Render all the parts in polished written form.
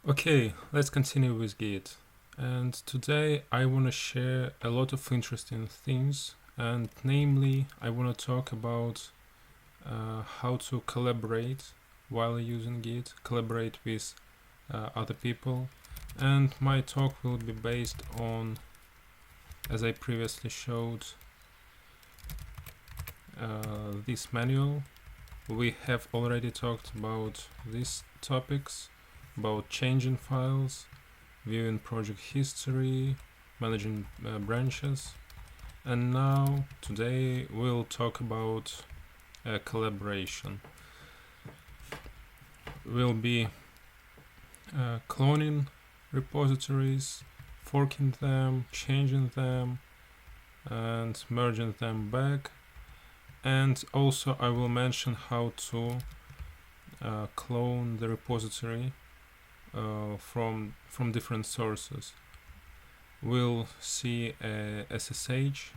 Okay, let's continue with Git. And today I want to share a lot of interesting things, and namely, I want to talk about how to collaborate while using Git, collaborate with other people. And my talk will be based on, as I previously showed, this manual. We have already talked about these topics, about changing files, viewing project history, managing branches, and now today we'll talk about collaboration. We'll be cloning repositories, forking them, changing them, and merging them back. And also I will mention how to clone the repository from different sources. We'll see a SSH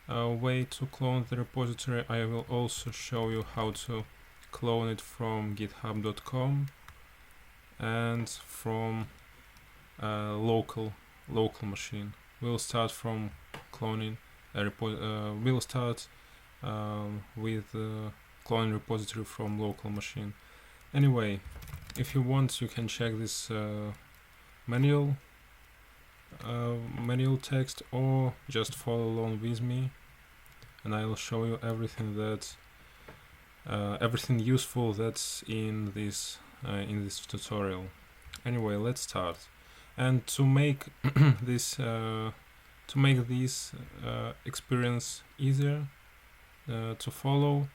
way to clone the repository. I will also show you how to clone it from github.com and from local machine. We'll start from cloning a we'll start with cloning repository from local machine. Anyway, if you want, you can check this manual text, or just follow along with me, and I will show you everything that everything useful that's in this tutorial. Anyway, let's start. And to make this experience easier to follow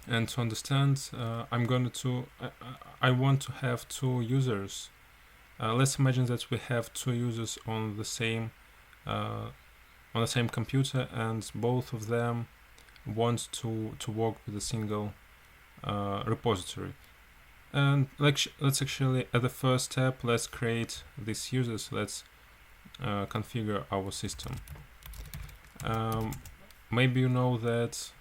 and to understand, I want to have two users. Let's imagine that we have two users on the same computer, and both of them want to work with a single repository. And let's actually, at the first step, let's create these users. Let's configure our system. Maybe you know that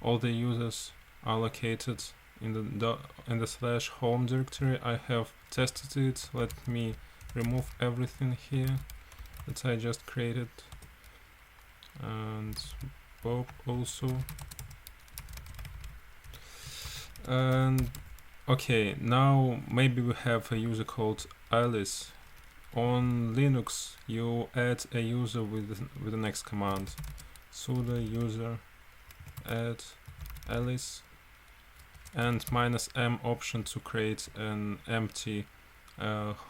all the users are located in the /home directory. I have tested it. Let me remove everything here that I just created, and Bob also. And okay, now maybe we have a user called Alice. On Linux, you add a user with the next command: sudo user add Alice, and -m option to create an empty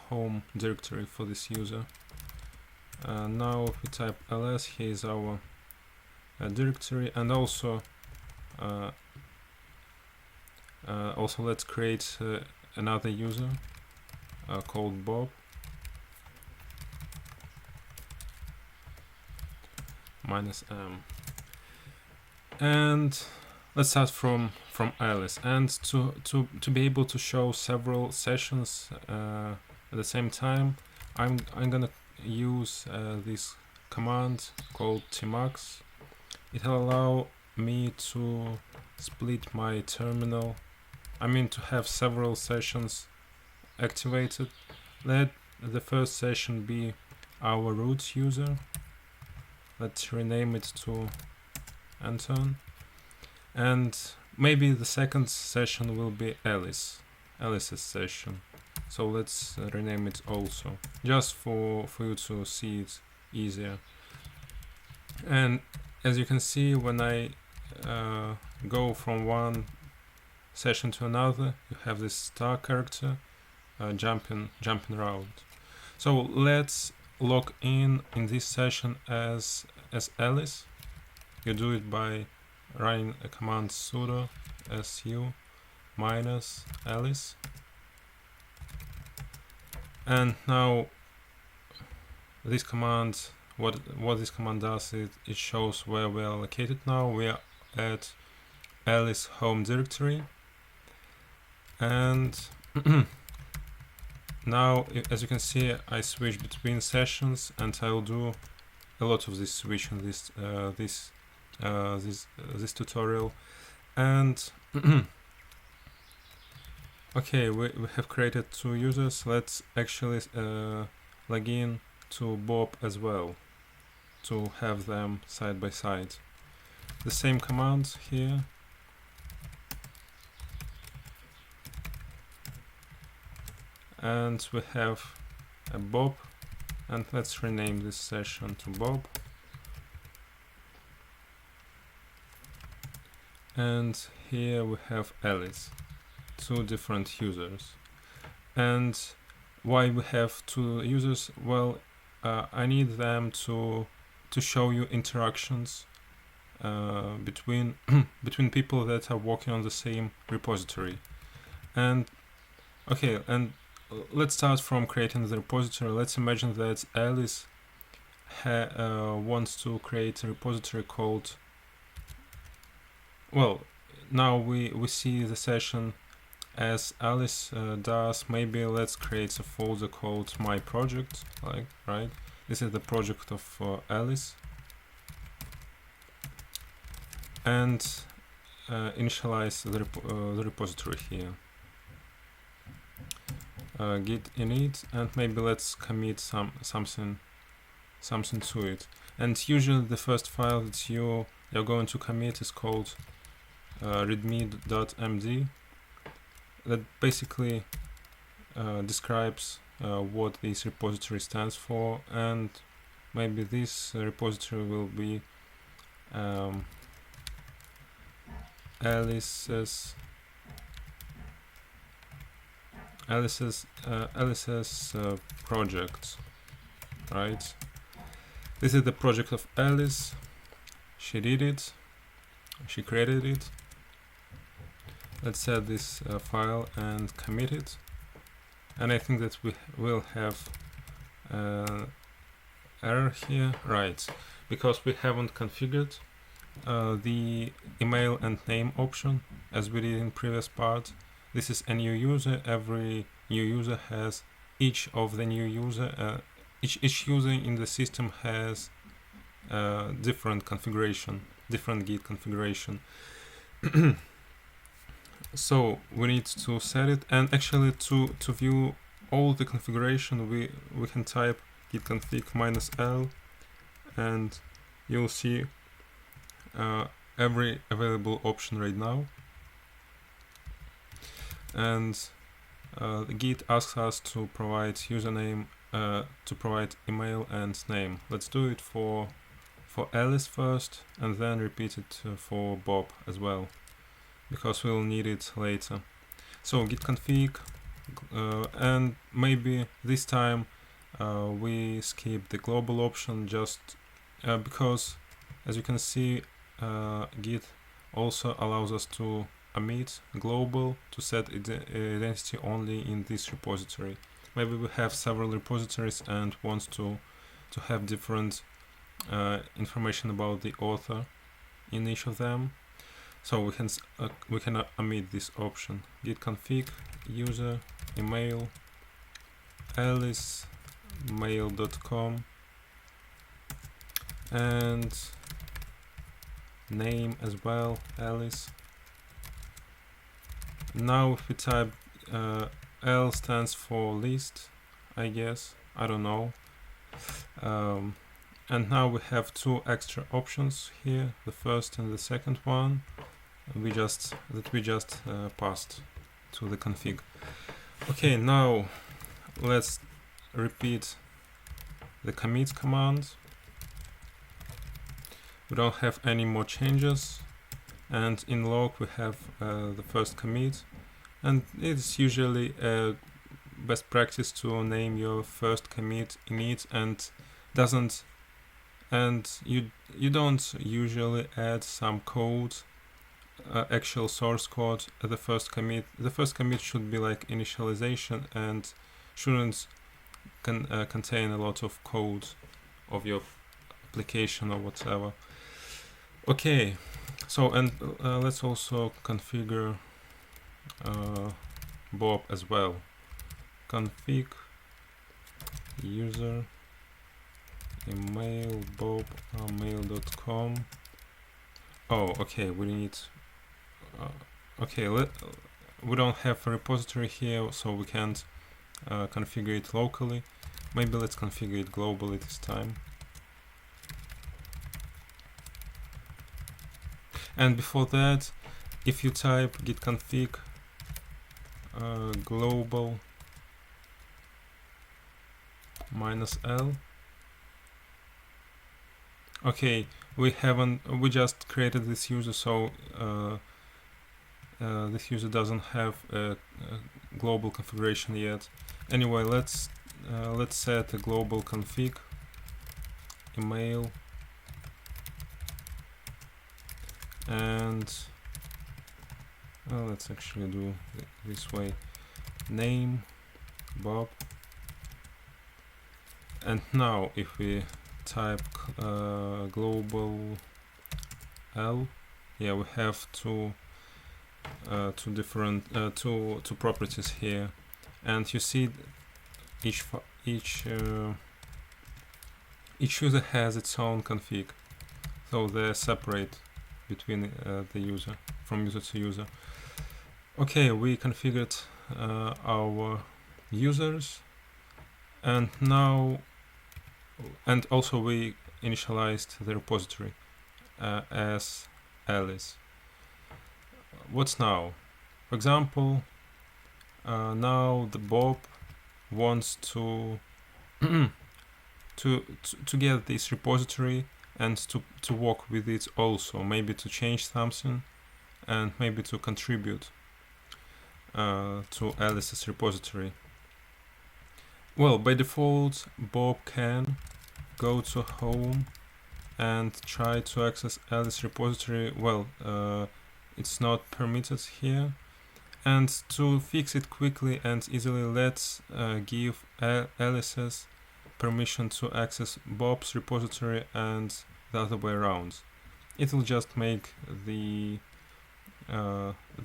home directory for this user. Now if we type ls, here is our directory, and also let's create another user called Bob, -m. And let's start from Alice. And to be able to show several sessions at the same time, I'm gonna use this command called tmax. It'll allow me to split my terminal. I mean, to have several sessions activated. Let the first session be our root user. Let's rename it to Anton. And maybe the second session will be Alice's session. So let's rename it also, just for you to see it easier. And as you can see, when I go from one session to another, you have this star character jumping around. So let's log in this session as Alice. You do it by running a command sudo su -alice. And now this command, what this command does, it shows where we are located now. We are at Alice home directory, and now, as you can see, I switch between sessions, and I'll do a lot of this switch in this tutorial. And Okay, we have created 2 users. Let's actually log in to Bob as well to have them side by side. The same command here. And we have a Bob, and let's rename this session to Bob. And here we have Alice, 2 different users. And why we have 2 users? Well, I need them to show you interactions between between people that are working on the same repository. And okay, and let's start from creating the repository. Let's imagine that Alice wants to create a repository called, well, now we see the session as Alice does. Maybe let's create a folder called my project, like, right? This is the project of Alice. And initialize the repository here. Git init, and maybe let's commit something to it. And usually the first file that you're going to commit is called readme.md. That basically describes what this repository stands for, and maybe this repository will be Alice's project, right? This is the project of Alice. She did it. She created it. Let's set this file and commit it. And I think that we will have error here, right? Because we haven't configured the email and name option as we did in previous part. This is a new user. Every new user has each user in the system has different configuration, different Git configuration. So we need to set it, and actually to view all the configuration we can type git config -l, and you'll see every available option right now. And the Git asks us to provide username, to provide email and name. Let's do it for Alice first, and then repeat it for Bob as well, because we'll need it later. So git config, and maybe this time we skip the global option, just because, as you can see, Git also allows us to omit global, to set identity only in this repository. Maybe we have several repositories and want to have different information about the author in each of them. So we can omit this option. Git config user email alice mail.com and name as well, Alice. Now if we type L stands for list, I guess, I don't know. And now we have 2 extra options here, the first and the second one we just passed to the config. Okay, now let's repeat the commit command. We don't have any more changes, and in log we have the first commit, and it's usually a best practice to name your first commit init, and you don't usually add some code, actual source code at the first commit. The first commit should be like initialization and shouldn't contain a lot of code of your application or whatever. Okay, so and let's also configure Bob as well. Config user email bob mail.com. Oh, okay, we need okay, we don't have a repository here, so we can't configure it locally. Maybe let's configure it globally this time. And before that, if you type git config global -l, okay, we just created this user, so this user doesn't have a global configuration yet. Anyway, let's set a global config email, and let's actually do it this way: name Bob. And now if we type global L, yeah, we have two different two properties here, and you see each user has its own config, so they're separate between the user, from user to user. Okay, we configured our users, and now, and also we initialized the repository as Alice. What's now? For example, now the Bob wants to to get this repository and to work with it also, maybe to change something and maybe to contribute to Alice's repository. Well, by default, Bob can go to home and try to access Alice repository. Well, it's not permitted here. And to fix it quickly and easily, let's give Alice's permission to access Bob's repository and the other way around. It will just make the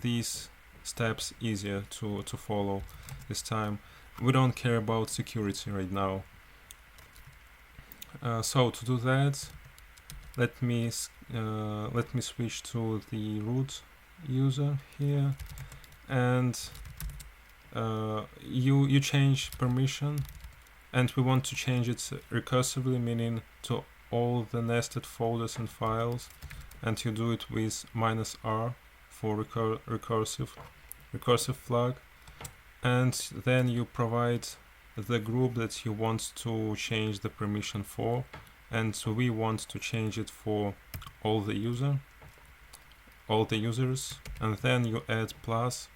these steps easier to follow this time. We don't care about security right now. So to do that, let me switch to the root user here, and you change permission, and we want to change it recursively, meaning to all the nested folders and files, and you do it with -r for recursive flag, and then you provide the group that you want to change the permission for, and so we want to change it for all the users, and then you add plus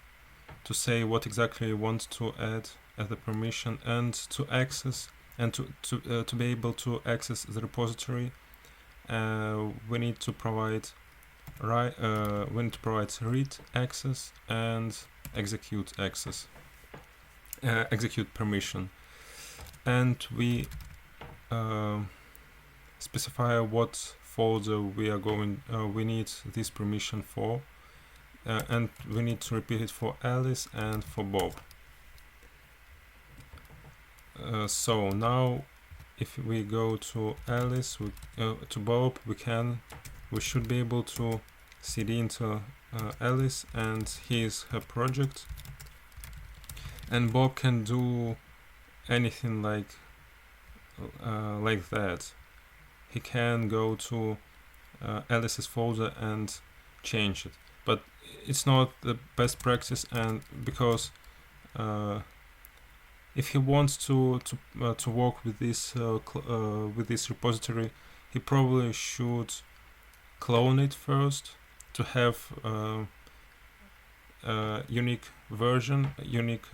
to say what exactly you want to add as the permission, and to access and to be able to access the repository, we need to provide read access and execute access, execute permission, and we specify what folder we need this permission for, and we need to repeat it for Alice and for Bob. So now if we go to Alice, to Bob, we should be able to cd into Alice, and here's her project, and Bob can do anything like that. He can go to Alice's folder and change it, but it's not the best practice, and because if he wants to work with this repository, he probably should clone it first to have unique version, unique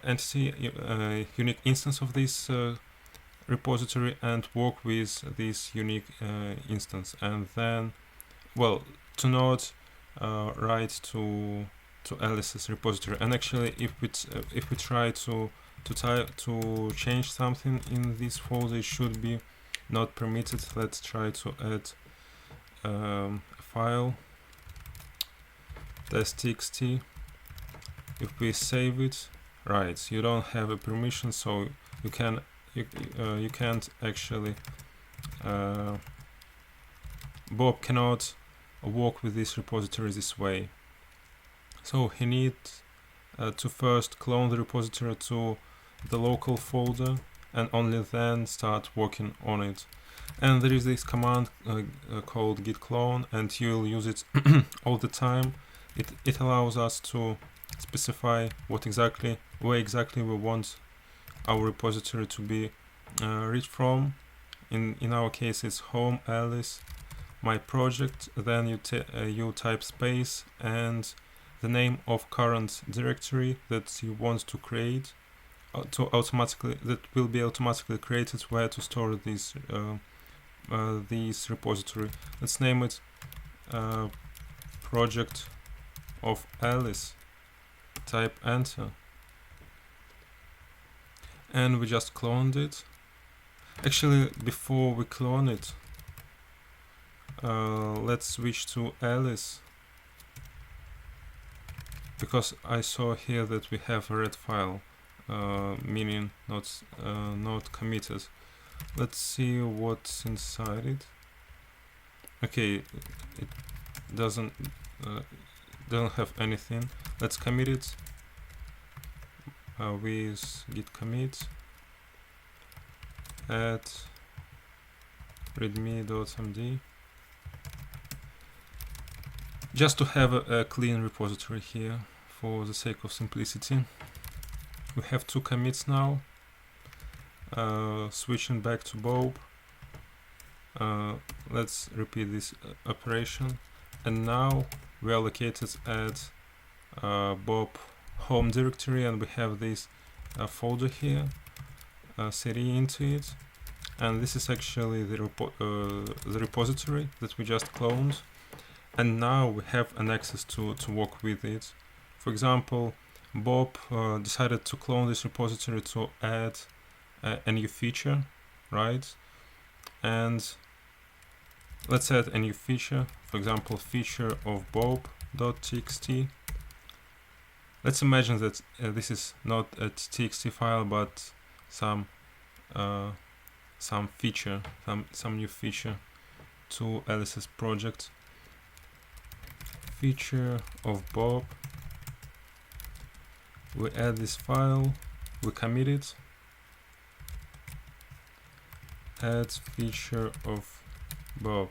entity, unique instance of this repository, and work with this unique instance, and then, well, to not write to Alice's repository. And actually, if we try to change something in this folder, it should be not permitted. Let's try to add a file test.txt. If we save it, right, you don't have a permission, so you can't actually Bob cannot work with this repository this way. So he needs to first clone the repository to the local folder and only then start working on it. And there is this command called git clone, and you'll use it all the time. It allows us to specify where exactly we want our repository to be read from. In our case, it's home Alice, my project. Then you type space and the name of current directory that you want to create, that will be automatically created where to store this repository. Let's name it project of Alice. Type enter, and we just cloned it. Actually, before we clone it, let's switch to Alice, because I saw here that we have a red file, meaning not committed. Let's see what's inside it. Okay, it doesn't have anything. Let's commit it with git commit add readme.md, just to have a clean repository here for the sake of simplicity. We have 2 commits now. Switching back to Bob, let's repeat this operation, and now we are located at Bob home directory, and we have this folder here, cd into it, and this is actually the repository that we just cloned, and now we have an access to work with it. For example, Bob decided to clone this repository to add a new feature, right? And let's add a new feature, for example, feature of bob.txt. Let's imagine that this is not a txt file, but some feature, some new feature to Alice's project. Feature of Bob. We add this file, we commit it. Add feature of Bob.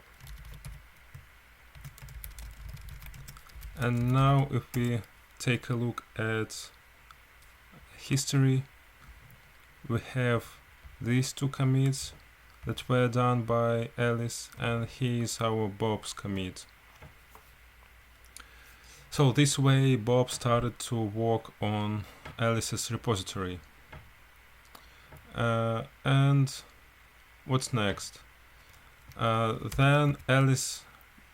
And now if we take a look at history, we have these 2 commits that were done by Alice, and here is our Bob's commit. So this way Bob started to work on Alice's repository. And what's next? Then Alice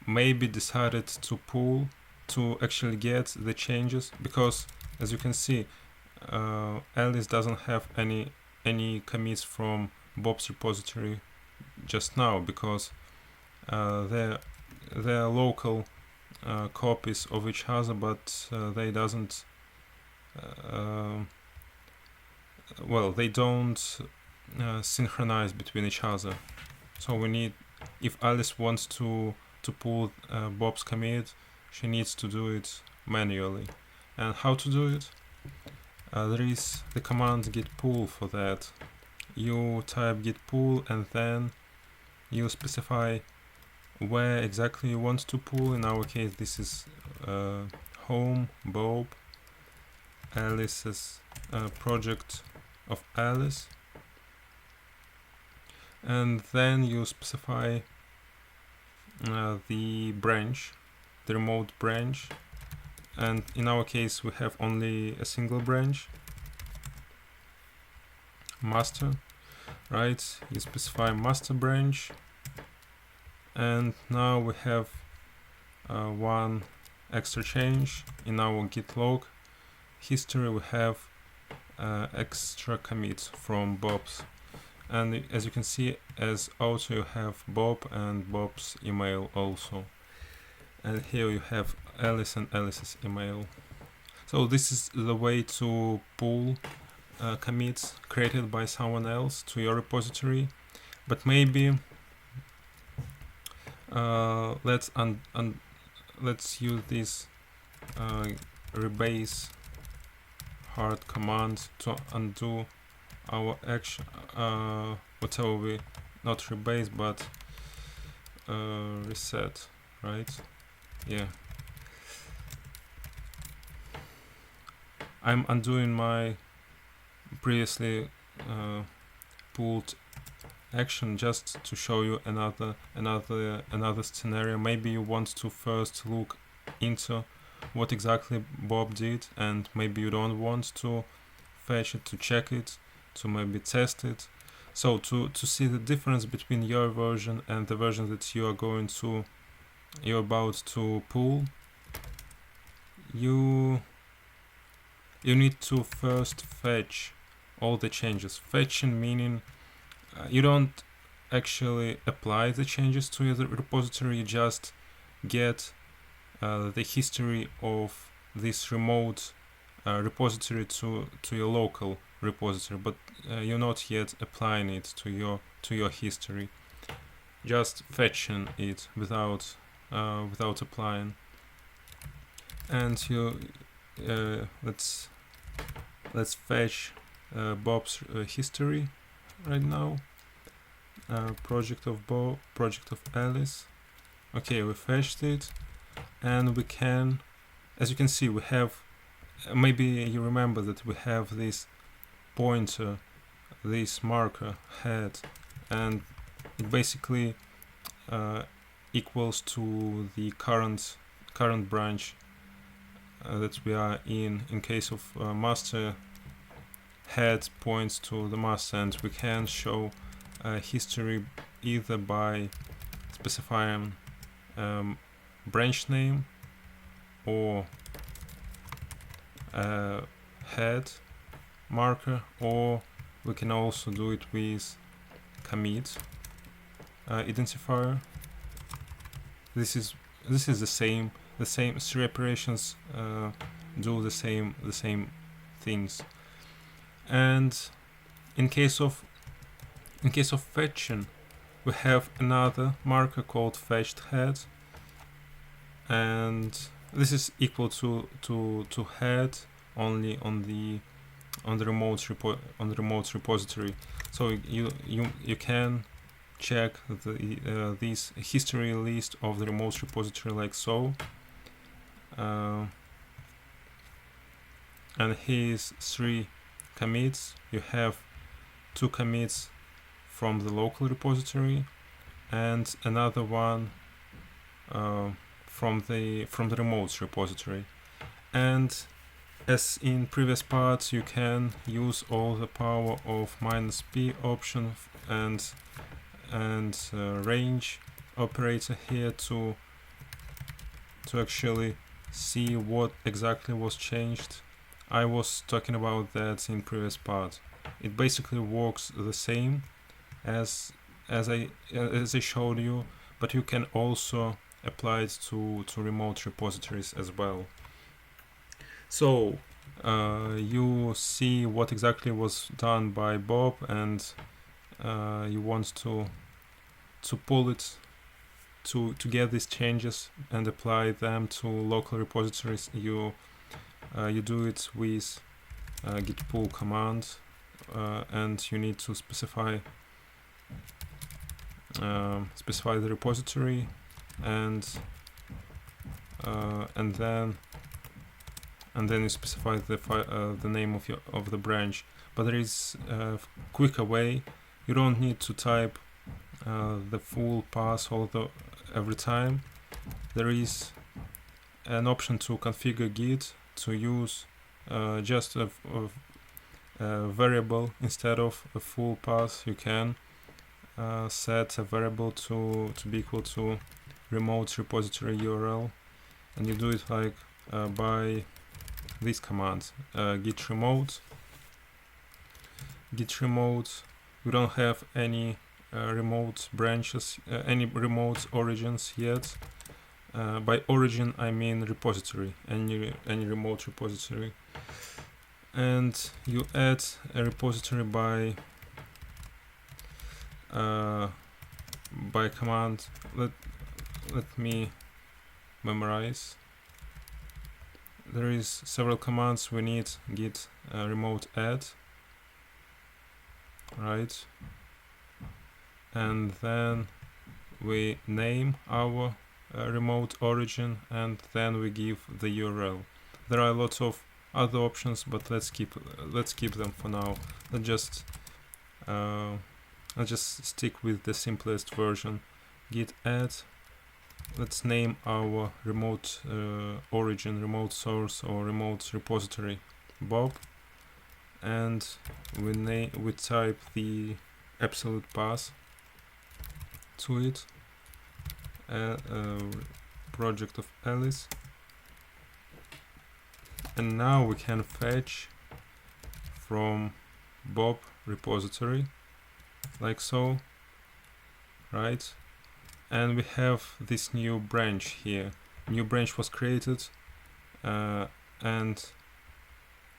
maybe decided to pull to actually get the changes, because as you can see, Alice doesn't have any commits from Bob's repository just now, because they're local copies of each other, but they doesn't they don't synchronize between each other. So we need, if Alice wants to pull Bob's commit, she needs to do it manually. And how to do it? There is the command git pull for that. You type git pull, and then you specify where exactly you want to pull. In our case, this is home Bob, Alice's project of Alice, and then you specify the branch, the remote branch, and in our case we have only a single branch, master, right? You specify master branch, and now we have one extra change in our git log history. We have extra commit from Bob's, and as you can see, as author you have Bob and Bob's email also, and here you have Alice and Alice's email. So this is the way to pull commits created by someone else to your repository. But maybe let's let's use this rebase hard command to undo our action, whatever we, not rebase but reset, right? Yeah, I'm undoing my previously pulled action just to show you another scenario. Maybe you want to first look into what exactly Bob did, and maybe you don't want to fetch it, to check it, to maybe test it. So to see the difference between your version and the version that you're about to pull, you need to first fetch all the changes. Fetching meaning you don't actually apply the changes to the repository, you just get the history of this remote repository to your local repository, but you're not yet applying it to your history, just fetching it without applying. And you let's fetch Bob's history right now. Project of Bob, project of Alice. Okay, we fetched it, and we can, as you can see, we have, maybe you remember that we have this pointer, this marker head, and it basically equals to the current branch that we are in. In case of master, head points to the master, and we can show history either by specifying branch name or head marker, or we can also do it with commit identifier. This is the same three operations do the same things. And in case of fetching, we have another marker called fetched head, and this is equal to head only on the remote repository. So you can check the this history list of the remote repository like so. And here's 3 commits. You have 2 commits from the local repository and another one from the remote repository. And as in previous parts, you can use all the power of -p option and range operator here to actually see what exactly was changed. I was talking about that in previous part. It basically works the same as I showed you, but you can also apply it to remote repositories as well. So you see what exactly was done by Bob, and you want to pull it to get these changes and apply them to local repositories. You do it with git pull command, and you need to specify the repository, and then you specify the name of the branch. But there is a quicker way. You don't need to type the full path every time. There is an option to configure Git to use just a variable instead of a full path. You can set a variable to be equal to remote repository URL, and you do it like by this command, git remote. We don't have any remote branches, any remote origins yet. By origin I mean repository, any remote repository. And you add a repository by command. Let me memorize. There is several commands we need. Git remote add, right? And then we name our remote origin, and then we give the URL. There are lots of other options, but let's keep them for now. I'll just stick with the simplest version. Git add. Let's name our remote origin, remote source, or remote repository Bob, and we type the absolute path to it. Project of Alice, and now we can fetch from Bob repository like so, right? And we have this new branch here. New branch was created, and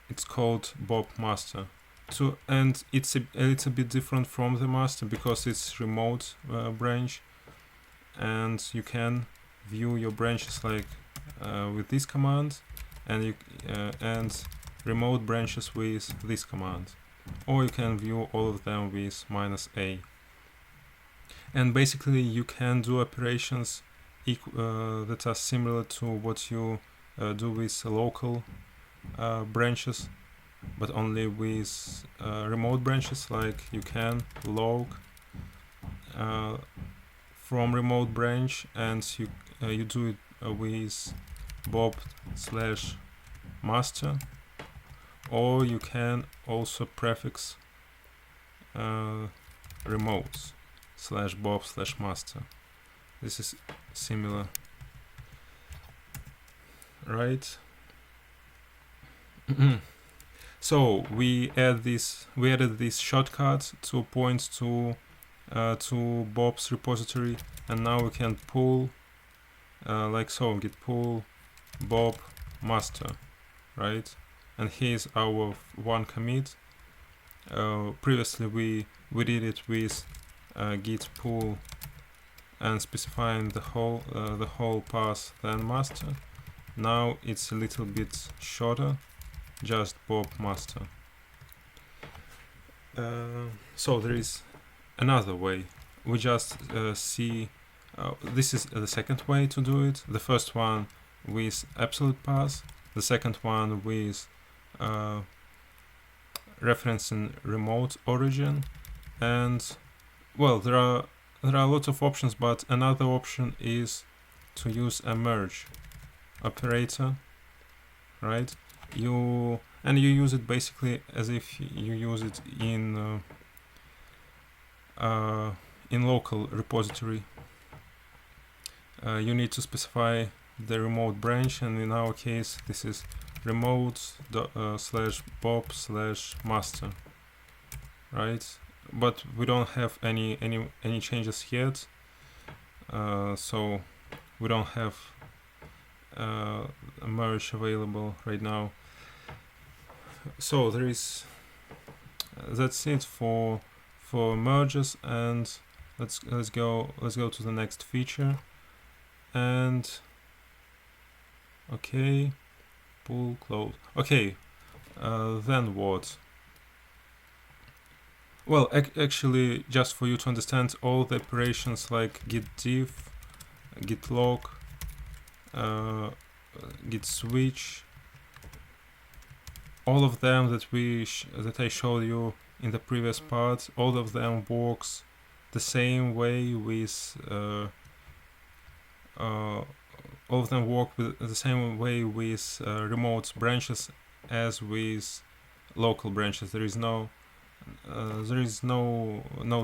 it's called Bob master. And it's a little bit different from the master because it's remote branch, and you can view your branches like with this command, and and remote branches with this command, or you can view all of them with -a. And basically you can do operations that are similar to what you do with local branches, but only with remote branches. Like you can log from remote branch, and you do it with Bob/master, or you can also prefix remote /Bob/master. This is similar, right? So we added this shortcut to point to Bob's repository, and now we can pull like so. Git pull Bob master, right? And here's our one commit. Previously we did it with git pull and specifying the whole path then master. Now it's a little bit shorter, just Bob master. So there is another way. We just see this is the second way to do it. The first one with absolute path, the second one with referencing remote origin, and well, there are lots of options, but another option is to use a merge operator, right? You use it basically as if you use it in local repository. You need to specify the remote branch, and in our case this is remote /Bob/master, right? But we don't have any changes yet, so we don't have a merge available right now. So there is that's it for merges, and let's go to the next feature. And okay, pull close. Okay, then what? Well, actually, just for you to understand, all the operations like git diff, git log, git switch, all of them that I showed you in the previous part, all of them works the same way with all of them work with the same way with remote branches as with local branches. There is no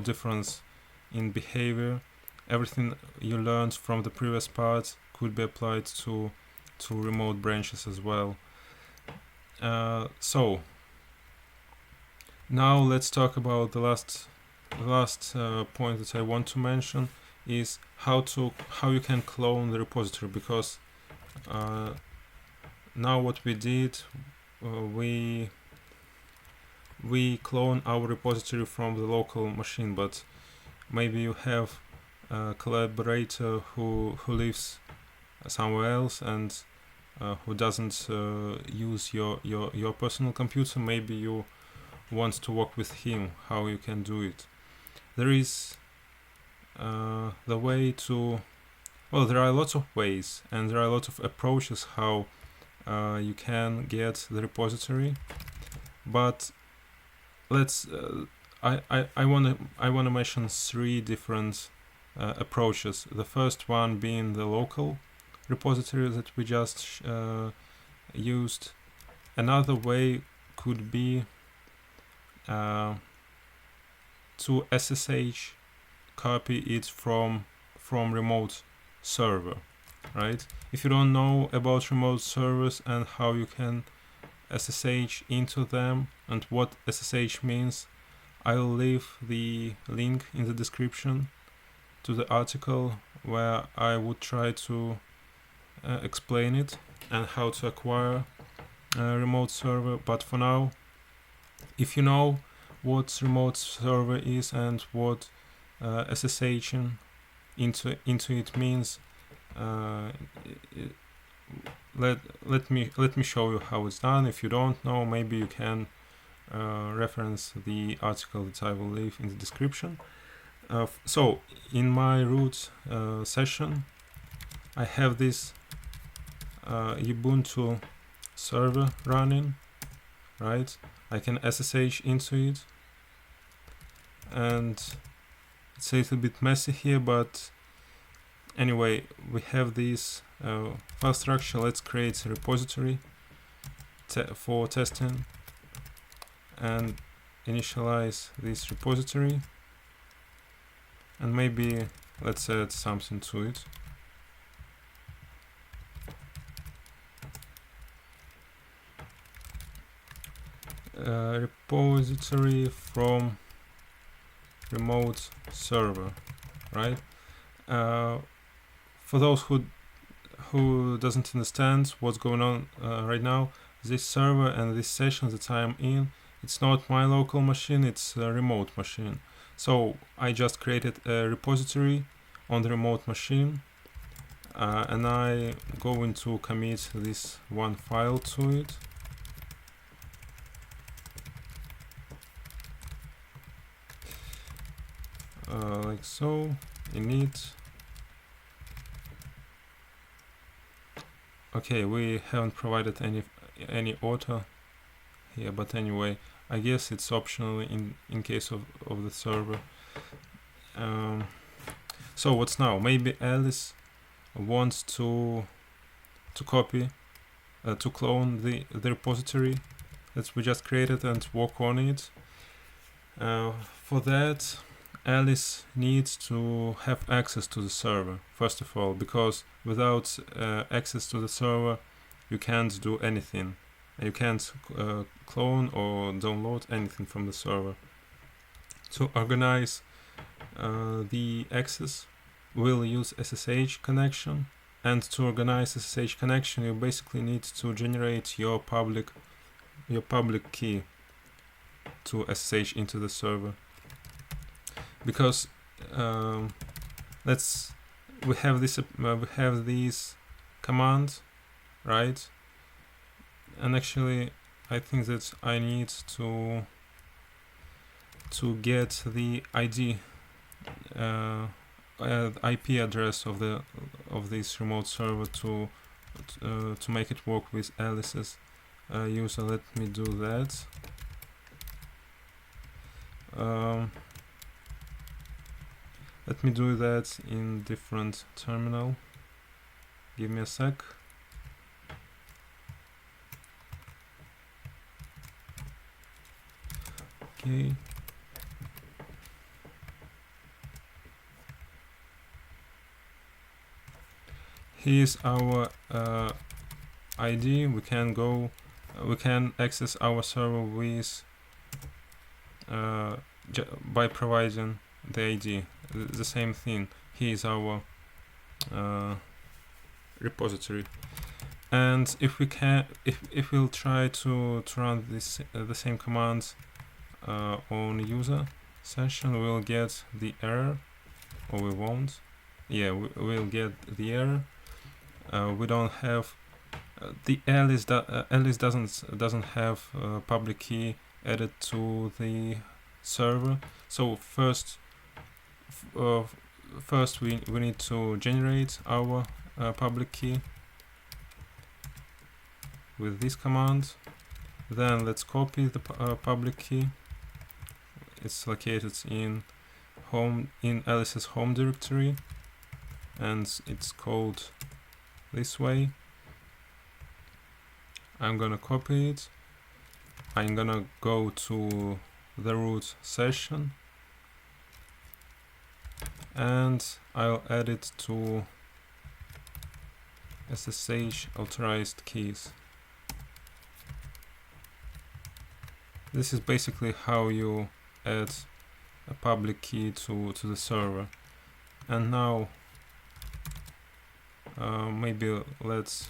difference in behavior. Everything you learned from the previous part could be applied to remote branches as well. So now let's talk about the last point that I want to mention, is how you can clone the repository, because now what we did, we clone our repository from the local machine, but maybe you have a collaborator who lives somewhere else and who doesn't use your personal computer, maybe you want to work with him, how you can do it. There is the way to, well, there are lots of ways and there are a lot of approaches how you can get the repository, but let's I wanna mention three different approaches. The first one being the local repository that we just used. Another way could be to SSH copy it from remote server, right? If you don't know about remote servers and how you can SSH into them and what SSH means, I'll leave the link in the description to the article where I would try to explain it and how to acquire a remote server. But for now, if you know what remote server is and what SSHing into it means, let me show you how it's done. If you don't know, maybe you can reference the article that I will leave in the description. So in my root session, I have this Ubuntu server running, right? I can SSH into it, and it's a little bit messy here, but anyway, we have this file structure. Let's create a repository for testing and initialize this repository, and maybe let's add something to it. Repository from remote server, right? For those who doesn't understand what's going on right now, this server and this session that I'm in, it's not my local machine, it's a remote machine. So I just created a repository on the remote machine, and I going to commit this one file to it. Like so, init. Okay, we haven't provided any auto here, but anyway, I guess it's optional in case of the server. So what's now? Maybe Alice wants to copy, to clone the repository that we just created and work on it. For that, Alice needs to have access to the server, first of all, because without access to the server, you can't do anything. You can't clone or download anything from the server. To organize the access, we'll use SSH connection, and to organize SSH connection, you basically need to generate your public key to SSH into the server. Because we have these commands, right? And actually, I think that I need to get the ID, IP address of this remote server to make it work with Alice's user. Let me do that. Let me do that in different terminal. Give me a sec. Okay. Here's our ID. We can access our server with by providing the ID. The same thing. Here is our repository, and if we'll try to run this the same commands on user session, we'll get the error, or we won't. Yeah, we'll get the error, we don't have the Alice doesn't have public key added to the server. So first we need to generate our public key with this command. Then let's copy the public key. It's located in Alice's home directory, and it's called this way. I'm gonna copy it. I'm gonna go to the root session, and I'll add it to SSH authorized keys. This is basically how you add a public key to the server. And now maybe let's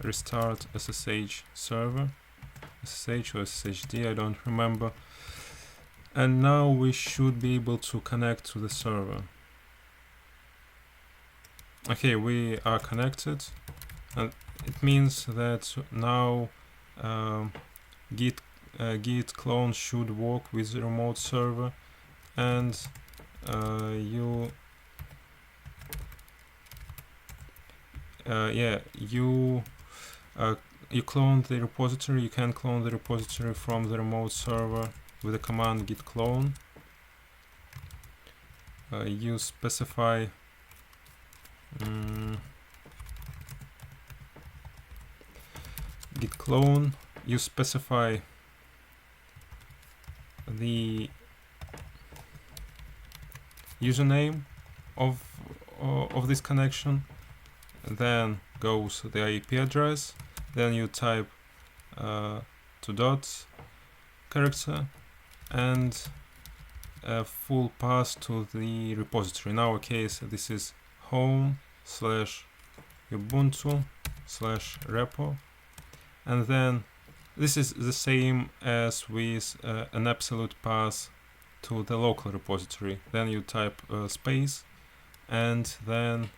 restart SSH server, SSH or SSHD, I don't remember. And now we should be able to connect to the server. Okay, we are connected, and it means that now git clone should work with the remote server, and you clone the repository. You can clone the repository from the remote server with the command git clone. You specify git clone. You specify the username of this connection. Then goes the IP address. Then you type 2 dots character and a full path to the repository. In our case, this is home/ubuntu/repo, and then this is the same as with an absolute path to the local repository. Then you type space, and then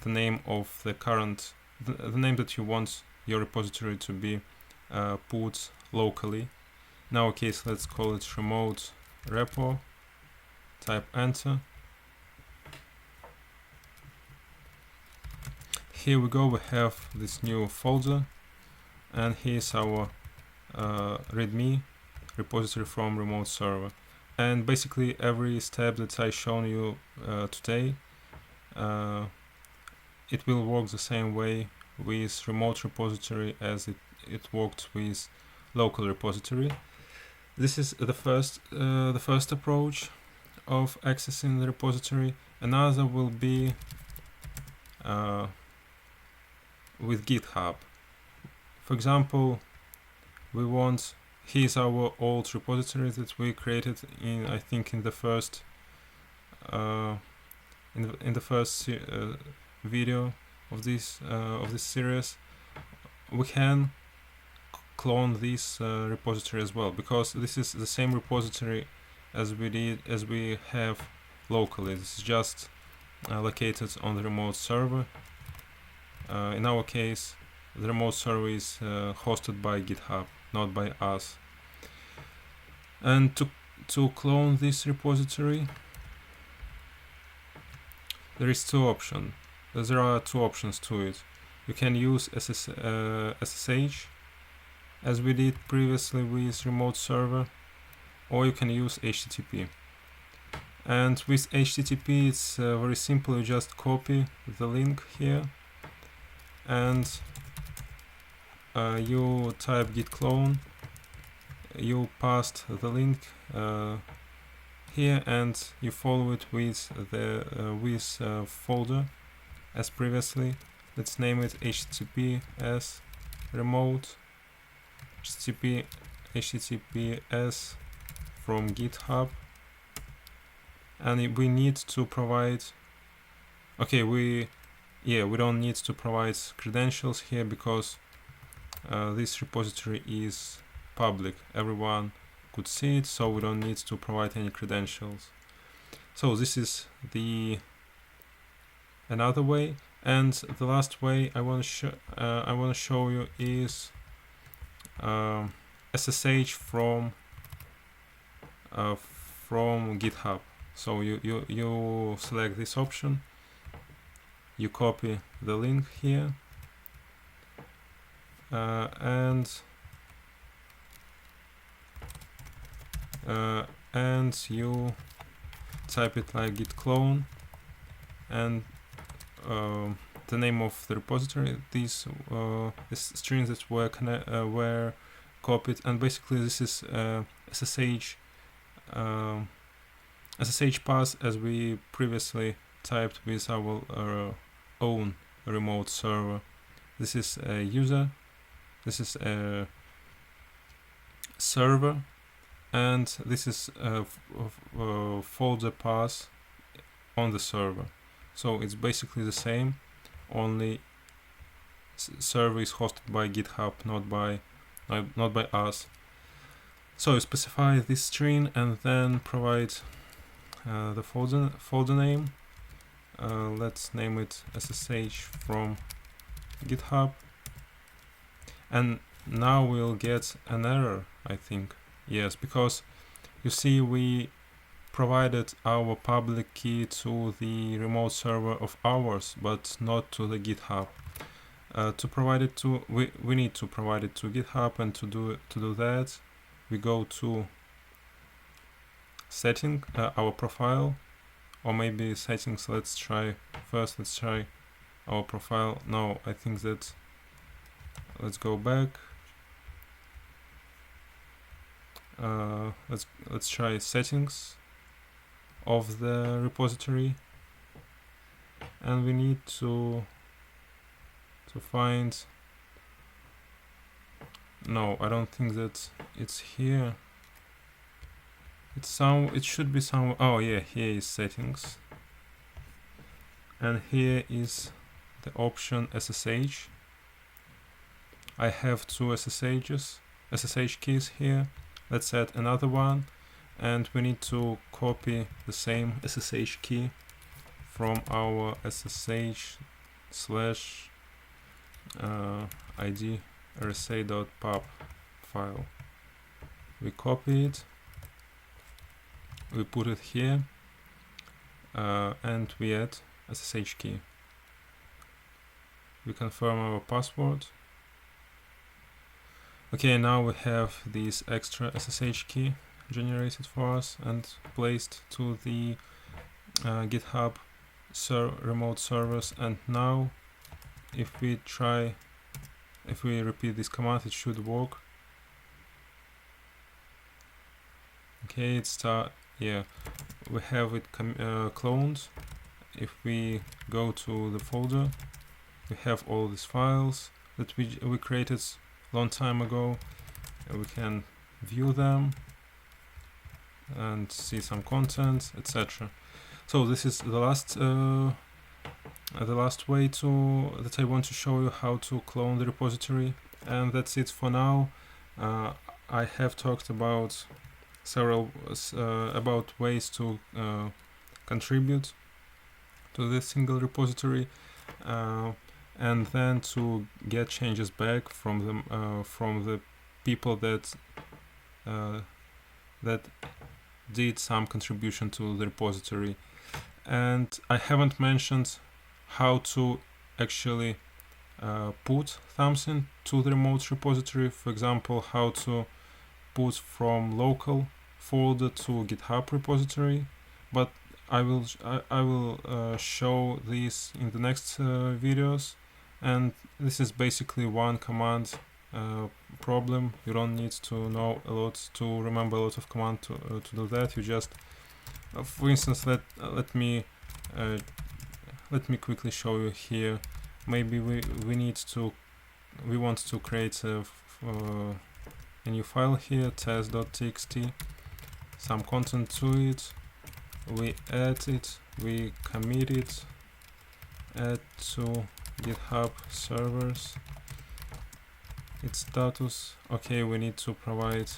the name of the current, the name that you want your repository to be put locally. In our case, let's call it remote repo. Type enter. Here we go, we have this new folder, and here's our readme repository from remote server. And basically every step that I shown you today, it will work the same way with remote repository as it worked with local repository. This is the first approach of accessing the repository. Another will be with GitHub. For example, we want, here's our old repository that we created in, I think, in the first video of this series. We can clone this repository as well, because this is the same repository as we have locally. This is just located on the remote server. In our case, the remote server is hosted by GitHub, not by us. And to clone this repository, there are two options to it. You can use SSH, as we did previously with remote server, or you can use HTTP. And with HTTP, it's very simple. You just copy the link here, and you type git clone. You paste the link here, and you follow it with the folder as previously. Let's name it https remote https from GitHub, and we need to provide, okay, we don't need to provide credentials here, because this repository is public, everyone could see it, so we don't need to provide any credentials. So this is the another way, and the last way I want to show you is SSH from GitHub. So you select this option, you copy the link here, and you type it like git clone, and the name of the repository, these strings that were copied, and basically this is SSH path as we previously typed with our own remote server. This is a user, this is a server, and this is a folder path on the server. So it's basically the same, only server is hosted by GitHub, not by us. So you specify this string and then provide the folder name. Let's name it SSH from GitHub, and now we'll get an error, I think. Yes, because you see we provided our public key to the remote server of ours, but not to the GitHub. To provide it to, we need to provide it to GitHub, and to do that, we go to setting, our profile, or maybe settings. Let's try our profile. No, I think that, let's go back. Let's try settings of the repository, and we need to find, no, I don't think that it's here. It should be somewhere. Oh yeah, here is settings, and here is the option SSH. I have two SSH keys here. Let's add another one, and we need to copy the same SSH key from our SSH / ID rsa.pub file. We copy it, we put it here, and we add SSH key. We confirm our password. Okay, now we have this extra SSH key generated for us and placed to the GitHub remote servers, and now if we repeat this command, it should work. Okay, yeah, we have it cloned. If we go to the folder, we have all these files that we created long time ago. We can view them and see some content, etc. So this is the last way that I want to show you how to clone the repository, and that's it for now. I have talked about several about ways to contribute to this single repository, and then to get changes back from the people that did some contribution to the repository. And I haven't mentioned how to actually put something to the remote repository. For example, how to put from local folder to GitHub repository, but I will show this in the next videos. And this is basically one command problem. You don't need to know a lot to remember a lot of command to do that. You just, for instance, let me quickly show you here. Maybe we want to create a new file here, test.txt, some content to it. We add it, we commit it, add to GitHub servers, its status. Okay, we need to provide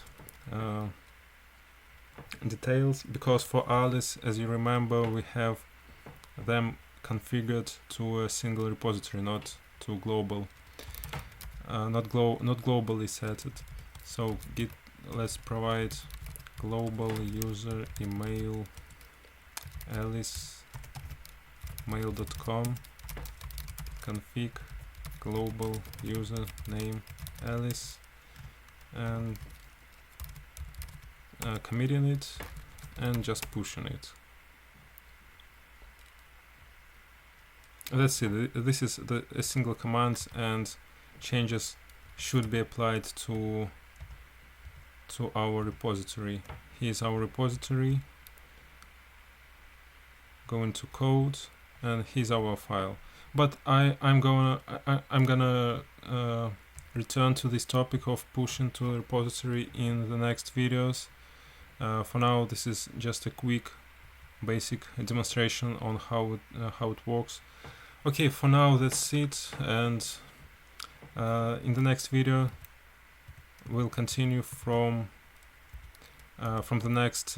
details, because for Alice, as you remember, we have them configured to a single repository, not to global, not globally set it. So git, let's provide global user email alice mail.com config global user name alice, and committing it and just pushing it. That's it. This is a single command, and changes should be applied to our repository. Here's our repository. Go into code, and here's our file. But I'm gonna return to this topic of pushing to the repository in the next videos. For now, this is just a quick, basic demonstration on how it works. Okay, for now that's it, and in the next video we'll continue from the next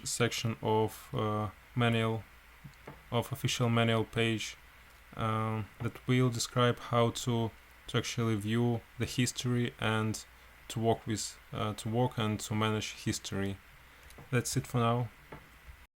section of official manual page that will describe how to actually view the history and to work and to manage history. That's it for now.